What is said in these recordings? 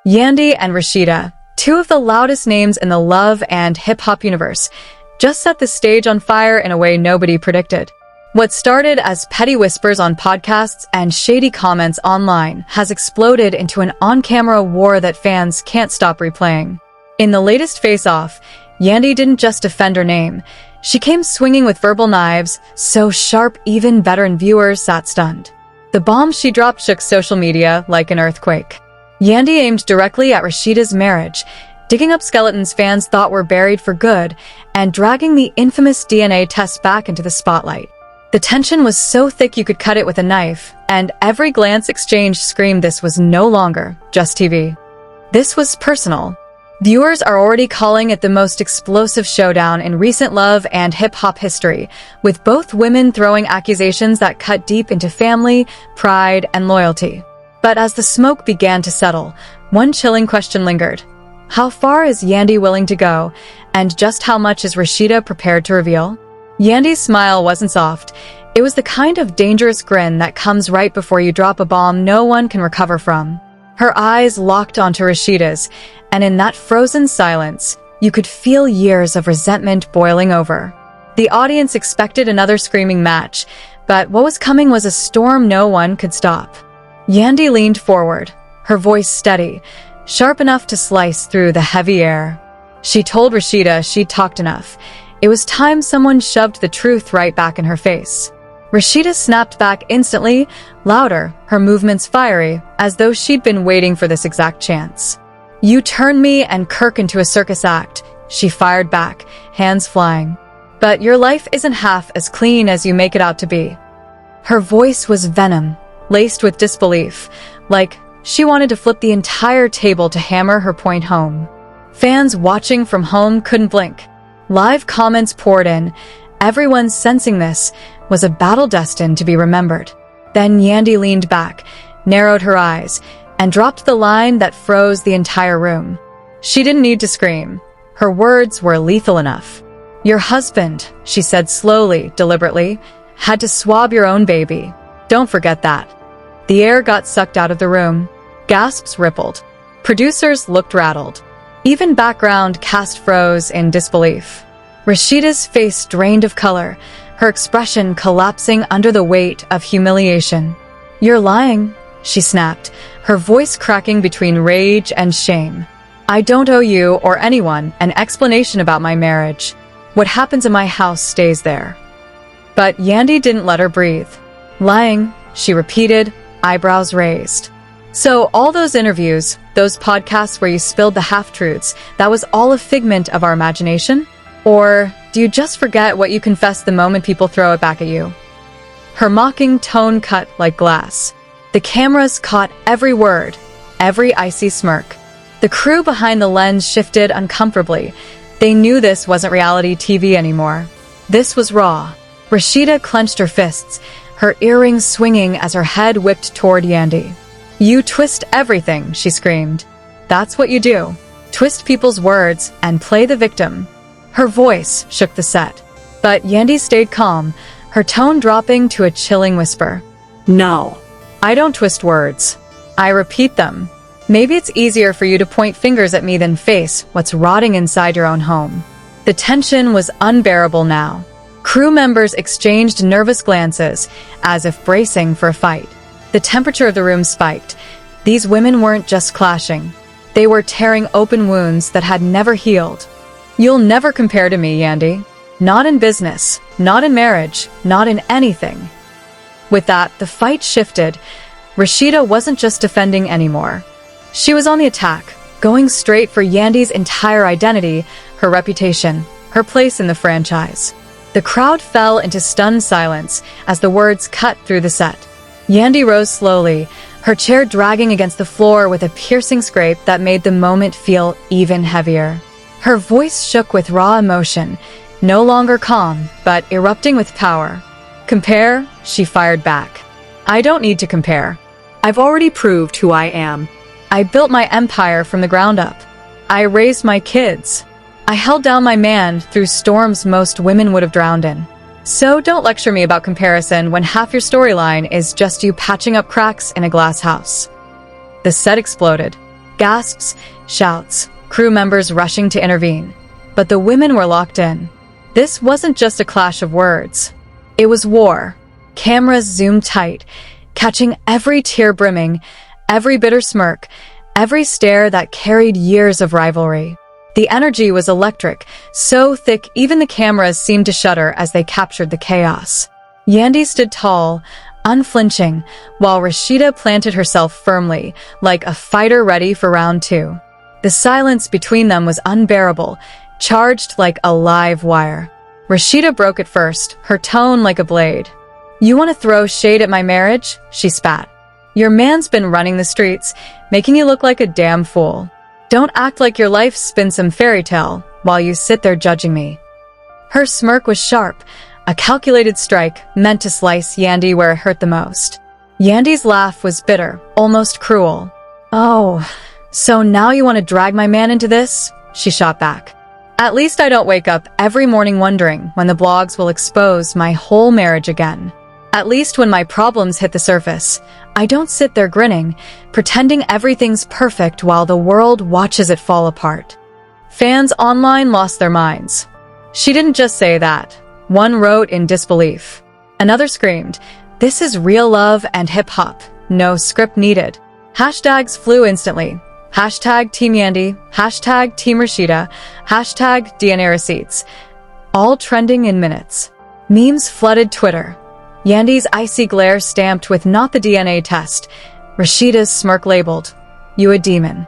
Yandy and Rasheeda, two of the loudest names in the love and hip-hop universe, just set the stage on fire in a way nobody predicted. What started as petty whispers on podcasts and shady comments online has exploded into an on-camera war that fans can't stop replaying. In the latest face-off, Yandy didn't just defend her name. She came swinging with verbal knives, so sharp even veteran viewers sat stunned. The bomb she dropped shook social media like an earthquake. Yandy aimed directly at Rasheeda's marriage, digging up skeletons fans thought were buried for good, and dragging the infamous DNA test back into the spotlight. The tension was so thick you could cut it with a knife, and every glance exchanged screamed this was no longer just TV. This was personal. Viewers are already calling it the most explosive showdown in recent love and hip-hop history, with both women throwing accusations that cut deep into family, pride, and loyalty. But as the smoke began to settle, one chilling question lingered. How far is Yandy willing to go, and just how much is Rasheeda prepared to reveal? Yandy's smile wasn't soft. It was the kind of dangerous grin that comes right before you drop a bomb no one can recover from. Her eyes locked onto Rasheeda's, and in that frozen silence, you could feel years of resentment boiling over. The audience expected another screaming match, but what was coming was a storm no one could stop. Yandy leaned forward, her voice steady, sharp enough to slice through the heavy air. She told Rasheeda she'd talked enough. It was time someone shoved the truth right back in her face. Rasheeda snapped back instantly, louder, her movements fiery, as though she'd been waiting for this exact chance. "You turned me and Kirk into a circus act," she fired back, hands flying. "But your life isn't half as clean as you make it out to be." Her voice was venom, laced with disbelief, like she wanted to flip the entire table to hammer her point home. Fans watching from home couldn't blink. Live comments poured in, everyone sensing this was a battle destined to be remembered. Then Yandy leaned back, narrowed her eyes, and dropped the line that froze the entire room. She didn't need to scream. Her words were lethal enough. "Your husband," she said slowly, deliberately, "had to swab your own baby. Don't forget that." The air got sucked out of the room. Gasps rippled. Producers looked rattled. Even background cast froze in disbelief. Rasheeda's face drained of color, her expression collapsing under the weight of humiliation. "You're lying," she snapped, her voice cracking between rage and shame. "I don't owe you or anyone an explanation about my marriage. What happens in my house stays there." But Yandy didn't let her breathe. "Lying," she repeated, eyebrows raised. "So all those interviews, those podcasts where you spilled the half-truths, that was all a figment of our imagination? Or do you just forget what you confessed the moment people throw it back at you?" Her mocking tone cut like glass. The cameras caught every word, every icy smirk. The crew behind the lens shifted uncomfortably. They knew this wasn't reality TV anymore. This was raw. Rasheeda clenched her fists, her earrings swinging as her head whipped toward Yandy. "You twist everything," she screamed. "That's what you do. Twist people's words and play the victim." Her voice shook the set. But Yandy stayed calm, her tone dropping to a chilling whisper. "No, I don't twist words. I repeat them. Maybe it's easier for you to point fingers at me than face what's rotting inside your own home." The tension was unbearable now. Crew members exchanged nervous glances, as if bracing for a fight. The temperature of the room spiked. These women weren't just clashing. They were tearing open wounds that had never healed. "You'll never compare to me, Yandy. Not in business, not in marriage, not in anything." With that, the fight shifted. Rasheeda wasn't just defending anymore. She was on the attack, going straight for Yandy's entire identity, her reputation, her place in the franchise. The crowd fell into stunned silence as the words cut through the set. Yandy rose slowly, her chair dragging against the floor with a piercing scrape that made the moment feel even heavier. Her voice shook with raw emotion, no longer calm, but erupting with power. "Compare?" she fired back. "I don't need to compare. I've already proved who I am. I built my empire from the ground up. I raised my kids. I held down my man through storms most women would have drowned in. So don't lecture me about comparison when half your storyline is just you patching up cracks in a glass house." The set exploded. Gasps, shouts, crew members rushing to intervene. But the women were locked in. This wasn't just a clash of words. It was war. Cameras zoomed tight, catching every tear brimming, every bitter smirk, every stare that carried years of rivalry. The energy was electric, so thick even the cameras seemed to shudder as they captured the chaos. Yandy stood tall, unflinching, while Rasheeda planted herself firmly, like a fighter ready for round two. The silence between them was unbearable, charged like a live wire. Rasheeda broke it first, her tone like a blade. "You want to throw shade at my marriage?" she spat. "Your man's been running the streets, making you look like a damn fool. Don't act like your life's been some fairy tale while you sit there judging me." Her smirk was sharp, a calculated strike meant to slice Yandy where it hurt the most. Yandy's laugh was bitter, almost cruel. "Oh, so now you want to drag my man into this?" she shot back. "At least I don't wake up every morning wondering when the blogs will expose my whole marriage again. At least when my problems hit the surface, I don't sit there grinning, pretending everything's perfect while the world watches it fall apart." Fans online lost their minds. "She didn't just say that." One wrote in disbelief. Another screamed, "This is real love and hip-hop. No script needed." Hashtags flew instantly. Hashtag Team Yandy, hashtag Team Rasheeda, hashtag DNA receipts. All trending in minutes. Memes flooded Twitter. Yandy's icy glare stamped with "not the DNA test." Rasheeda's smirk labeled, "You a demon."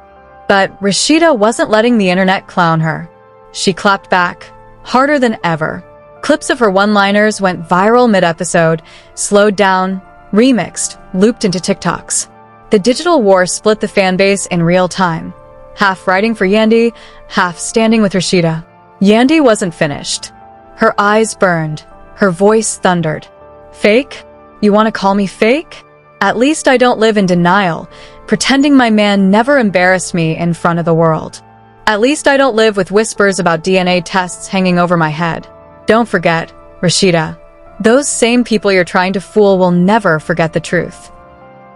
But Rasheeda wasn't letting the internet clown her. She clapped back, harder than ever. Clips of her one-liners went viral mid-episode, slowed down, remixed, looped into TikToks. The digital war split the fanbase in real time, half writing for Yandy, half standing with Rasheeda. Yandy wasn't finished. Her eyes burned, her voice thundered. "Fake? You want to call me fake? At least I don't live in denial, pretending my man never embarrassed me in front of the world. At least I don't live with whispers about DNA tests hanging over my head. Don't forget, Rasheeda, those same people you're trying to fool will never forget the truth."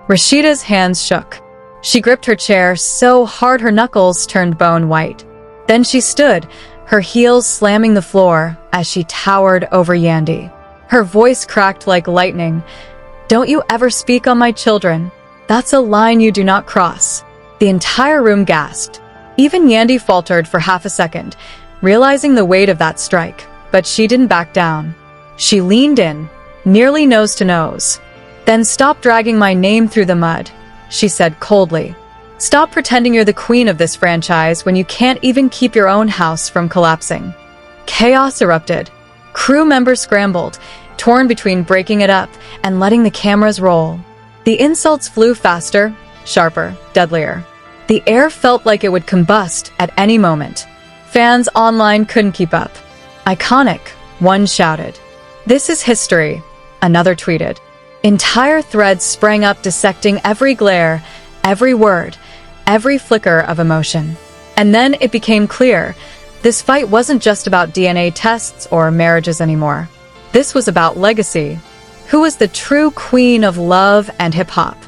Rasheeda's hands shook. She gripped her chair so hard her knuckles turned bone white. Then she stood, her heels slamming the floor as she towered over Yandy. Her voice cracked like lightning. "Don't you ever speak on my children. That's a line you do not cross." The entire room gasped. Even Yandy faltered for half a second, realizing the weight of that strike. But she didn't back down. She leaned in, nearly nose to nose. "Then stop dragging my name through the mud," she said coldly. "Stop pretending you're the queen of this franchise when you can't even keep your own house from collapsing." Chaos erupted. Crew members scrambled, torn between breaking it up and letting the cameras roll. The insults flew faster, sharper, deadlier. The air felt like it would combust at any moment. Fans online couldn't keep up. "Iconic," one shouted. "This is history," another tweeted. Entire threads sprang up dissecting every glare, every word, every flicker of emotion. And then it became clear, this fight wasn't just about DNA tests or marriages anymore. This was about legacy. Who was the true queen of love and hip-hop?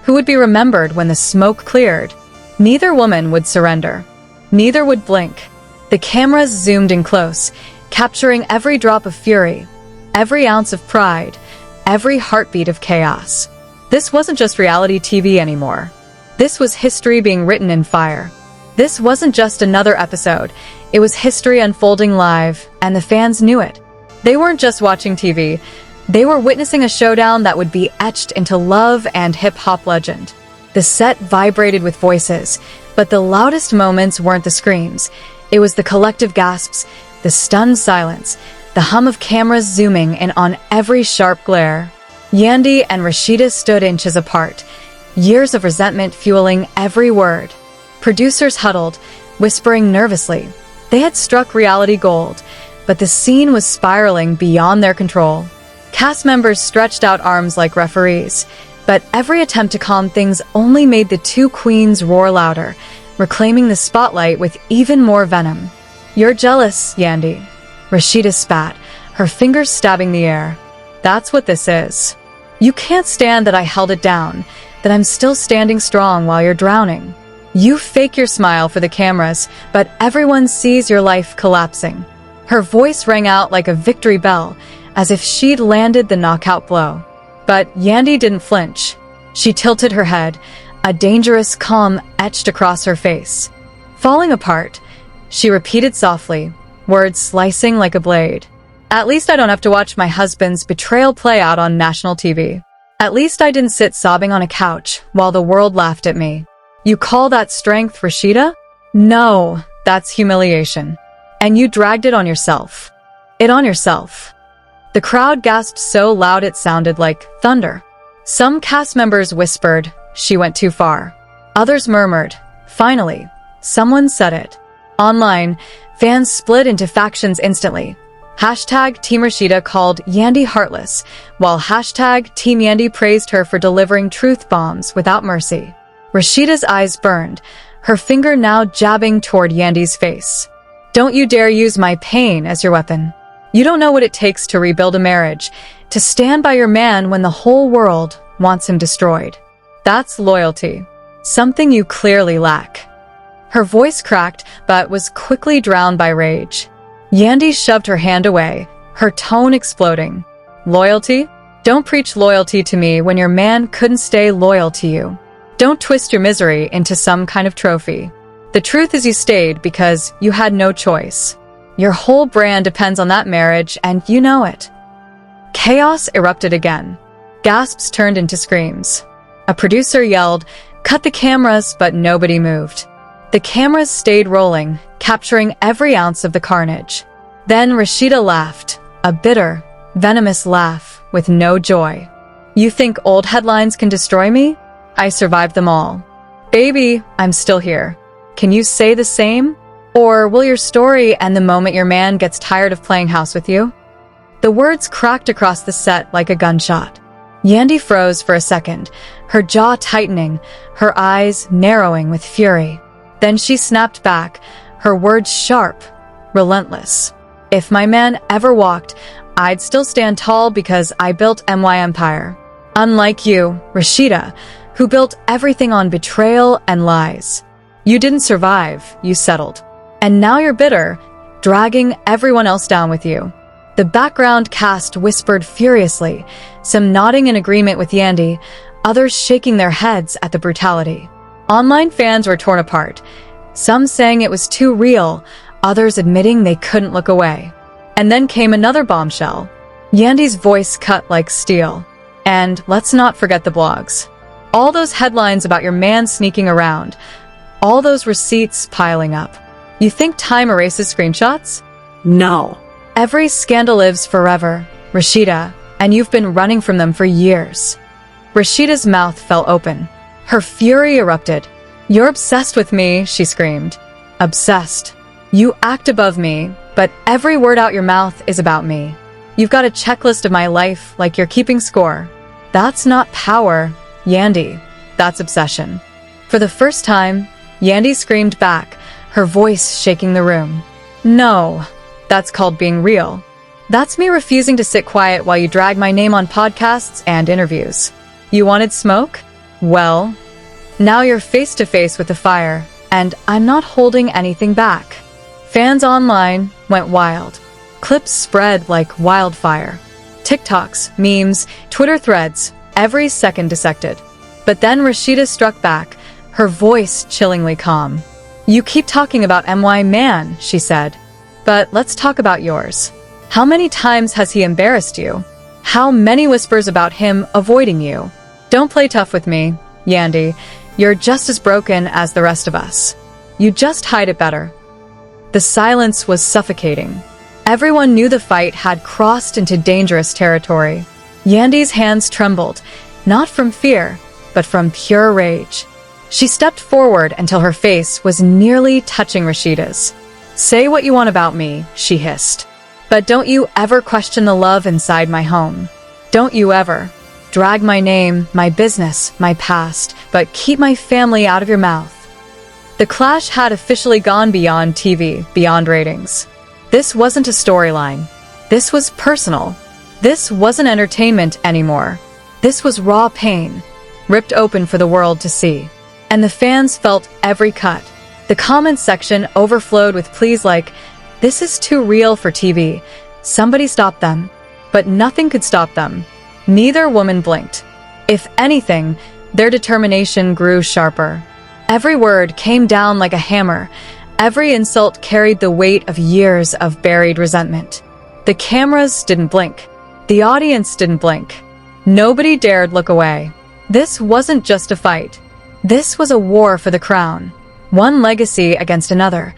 Who would be remembered when the smoke cleared? Neither woman would surrender. Neither would blink. The cameras zoomed in close, capturing every drop of fury, every ounce of pride, every heartbeat of chaos. This wasn't just reality TV anymore. This was history being written in fire. This wasn't just another episode. It was history unfolding live, and the fans knew it. They weren't just watching TV. They were witnessing a showdown that would be etched into love and hip-hop legend. The set vibrated with voices, but the loudest moments weren't the screams. It was the collective gasps, the stunned silence, the hum of cameras zooming in on every sharp glare. Yandy and Rasheeda stood inches apart, years of resentment fueling every word. Producers huddled, whispering nervously. They had struck reality gold, but the scene was spiraling beyond their control. Cast members stretched out arms like referees, but every attempt to calm things only made the two queens roar louder, reclaiming the spotlight with even more venom. "You're jealous, Yandy." Rasheeda spat, her fingers stabbing the air. "That's what this is. You can't stand that I held it down, that I'm still standing strong while you're drowning." You fake your smile for the cameras, but everyone sees your life collapsing. Her voice rang out like a victory bell, as if she'd landed the knockout blow. But Yandy didn't flinch. She tilted her head, a dangerous calm etched across her face. Falling apart, she repeated softly, words slicing like a blade. At least I don't have to watch my husband's betrayal play out on national TV. At least I didn't sit sobbing on a couch while the world laughed at me. You call that strength, Rasheeda? No, that's humiliation. And you dragged it on yourself. The crowd gasped so loud it sounded like thunder. Some cast members whispered, "She went too far." Others murmured, "Finally, someone said it." Online, fans split into factions instantly. Hashtag Team Rasheeda called Yandy heartless, while hashtag Team Yandy praised her for delivering truth bombs without mercy. Rasheeda's eyes burned, her finger now jabbing toward Yandy's face. Don't you dare use my pain as your weapon. You don't know what it takes to rebuild a marriage, to stand by your man when the whole world wants him destroyed. That's loyalty, something you clearly lack. Her voice cracked, but was quickly drowned by rage. Yandy shoved her hand away, her tone exploding. Loyalty? Don't preach loyalty to me when your man couldn't stay loyal to you. Don't twist your misery into some kind of trophy. The truth is you stayed because you had no choice. Your whole brand depends on that marriage, and you know it. Chaos erupted again. Gasps turned into screams. A producer yelled, "Cut the cameras," but nobody moved. The cameras stayed rolling, capturing every ounce of the carnage. Then Rasheeda laughed, a bitter, venomous laugh with no joy. You think old headlines can destroy me? I survived them all. Baby, I'm still here. Can you say the same? Or will your story end the moment your man gets tired of playing house with you? The words cracked across the set like a gunshot. Yandy froze for a second, her jaw tightening, her eyes narrowing with fury. Then she snapped back, her words sharp, relentless. If my man ever walked, I'd still stand tall because I built MY Empire. Unlike you, Rasheeda, who built everything on betrayal and lies. You didn't survive, you settled. And now you're bitter, dragging everyone else down with you. The background cast whispered furiously, some nodding in agreement with Yandy, others shaking their heads at the brutality. Online fans were torn apart, some saying it was too real, others admitting they couldn't look away. And then came another bombshell. Yandy's voice cut like steel. And let's not forget the blogs. All those headlines about your man sneaking around, all those receipts piling up. You think time erases screenshots? No. Every scandal lives forever, Rasheeda, and you've been running from them for years. Rasheeda's mouth fell open. Her fury erupted. You're obsessed with me, she screamed. Obsessed. You act above me, but every word out your mouth is about me. You've got a checklist of my life like you're keeping score. That's not power, Yandy. That's obsession. For the first time, Yandy screamed back, her voice shaking the room. No, that's called being real. That's me refusing to sit quiet while you drag my name on podcasts and interviews. You wanted smoke? Well, now you're face to face with the fire, and I'm not holding anything back. Fans online went wild. Clips spread like wildfire. TikToks, memes, Twitter threads, every second dissected. But then Rasheeda struck back, her voice chillingly calm. You keep talking about MY man, she said. But let's talk about yours. How many times has he embarrassed you? How many whispers about him avoiding you? Don't play tough with me, Yandy. You're just as broken as the rest of us. You just hide it better. The silence was suffocating. Everyone knew the fight had crossed into dangerous territory. Yandy's hands trembled, not from fear, but from pure rage. She stepped forward until her face was nearly touching Rasheeda's. Say what you want about me, she hissed. But don't you ever question the love inside my home. Don't you ever. Drag my name, my business, my past, but keep my family out of your mouth. The clash had officially gone beyond TV, beyond ratings. This wasn't a storyline. This was personal. This wasn't entertainment anymore. This was raw pain, ripped open for the world to see. and the fans felt every cut. The comments section overflowed with pleas like, "This is too real for TV. Somebody stop them." But nothing could stop them. Neither woman blinked. If anything, their determination grew sharper. Every word came down like a hammer. Every insult carried the weight of years of buried resentment. The cameras didn't blink. The audience didn't blink. Nobody dared look away. This wasn't just a fight. This was a war for the crown. One legacy against another.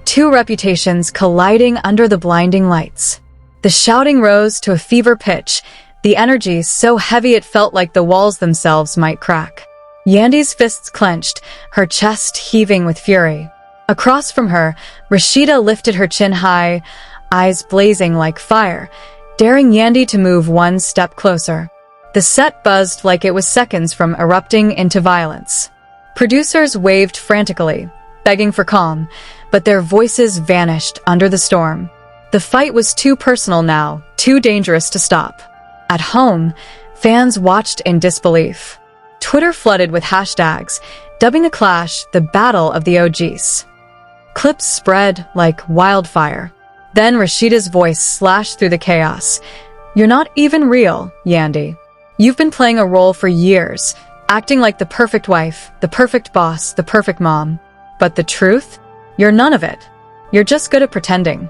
Two reputations colliding under the blinding lights. The shouting rose to a fever pitch, the energy so heavy it felt like the walls themselves might crack. Yandy's fists clenched, her chest heaving with fury. Across from her, Rasheeda lifted her chin high, eyes blazing like fire, daring Yandy to move one step closer. The set buzzed like it was seconds from erupting into violence. Producers waved frantically, begging for calm, but their voices vanished under the storm. The fight was too personal now, too dangerous to stop. At home, fans watched in disbelief. Twitter flooded with hashtags, dubbing the clash the Battle of the OGs. Clips spread like wildfire. Then Rasheeda's voice slashed through the chaos. "You're not even real, Yandy. You've been playing a role for years, acting like the perfect wife, the perfect boss, the perfect mom. But the truth? You're none of it. You're just good at pretending."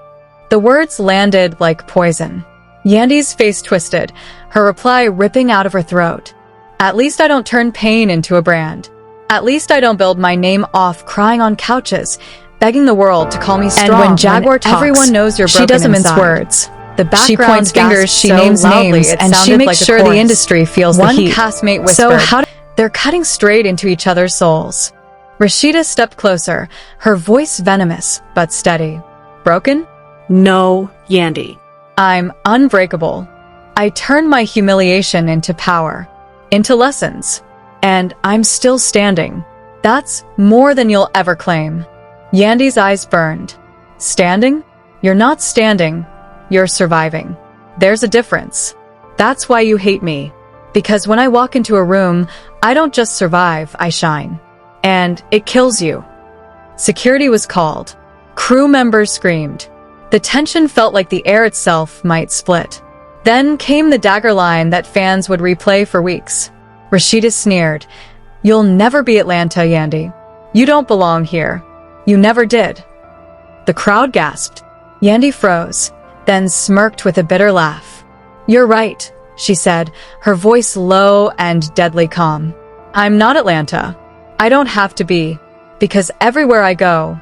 The words landed like poison. Yandy's face twisted, her reply ripping out of her throat. "At least I don't turn pain into a brand. At least I don't build my name off crying on couches, begging the world to call me strong." And when Jaguar talks, everyone knows you're broken she doesn't mince words. The background she points fingers, she names names, and she makes sure the industry feels the heat. One castmate whispered, "They're cutting straight into each other's souls." Rasheeda stepped closer, her voice venomous but steady. "Broken? No, Yandy. I'm unbreakable. I turned my humiliation into power, into lessons, and I'm still standing. That's more than you'll ever claim." Yandy's eyes burned. "Standing? You're not standing. You're surviving. There's a difference. That's why you hate me. Because when I walk into a room, I don't just survive, I shine. And it kills you." Security was called. Crew members screamed. The tension felt like the air itself might split. Then came the dagger line that fans would replay for weeks. Rasheeda sneered, "You'll never be Atlanta, Yandy. You don't belong here. You never did." The crowd gasped. Yandy froze, then smirked with a bitter laugh. "You're right," she said, her voice low and deadly calm. "I'm not Atlanta. I don't have to be, because everywhere I go,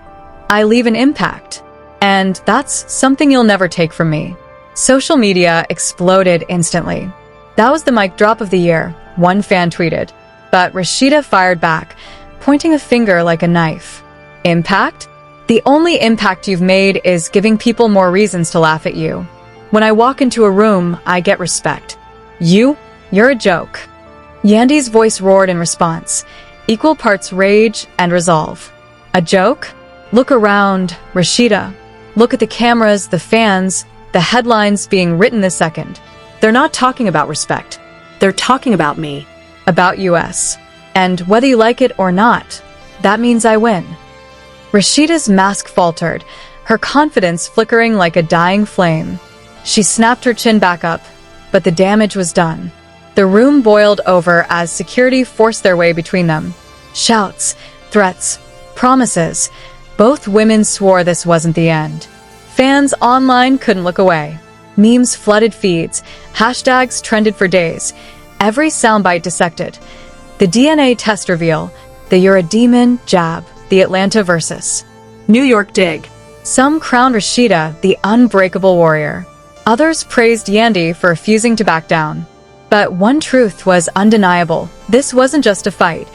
I leave an impact. And that's something you'll never take from me." Social media exploded instantly. "That was the mic drop of the year," one fan tweeted. But Rasheeda fired back, pointing a finger like a knife. "Impact? The only impact you've made is giving people more reasons to laugh at you. When I walk into a room, I get respect. You're a joke." Yandy's voice roared in response, equal parts rage and resolve. "A joke? Look around, Rasheeda. Look at the cameras, the fans, the headlines being written this second. They're not talking about respect. They're talking about me. About US. And whether you like it or not, that means I win." Rasheeda's mask faltered, her confidence flickering like a dying flame. She snapped her chin back up, but the damage was done. The room boiled over as security forced their way between them. Shouts, threats, promises. Both women swore this wasn't the end. Fans online couldn't look away. Memes flooded feeds, hashtags trended for days, every soundbite dissected. The DNA test reveal, the "You're a demon" jab, the Atlanta versus New York dig. Some crowned Rasheeda the unbreakable warrior. Others praised Yandy for refusing to back down. But one truth was undeniable. This wasn't just a fight.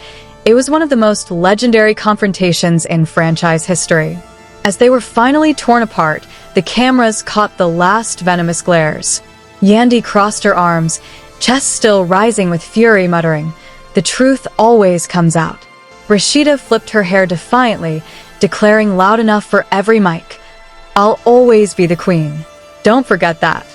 It was one of the most legendary confrontations in franchise history. As they were finally torn apart, the cameras caught the last venomous glares. Yandy crossed her arms, chest still rising with fury, muttering, "The truth always comes out." Rasheeda flipped her hair defiantly, declaring loud enough for every mic, "I'll always be the queen. Don't forget that."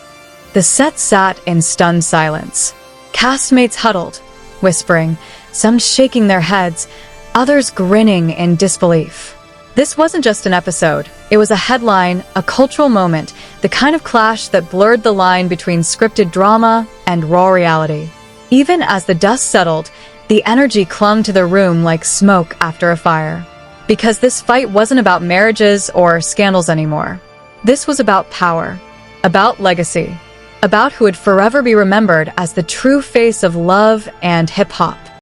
The set sat in stunned silence. Castmates huddled, whispering, some shaking their heads, others grinning in disbelief. This wasn't just an episode. It was a headline, a cultural moment, the kind of clash that blurred the line between scripted drama and raw reality. Even as the dust settled, the energy clung to the room like smoke after a fire. Because this fight wasn't about marriages or scandals anymore. This was about power, about legacy, about who would forever be remembered as the true face of love and hip-hop.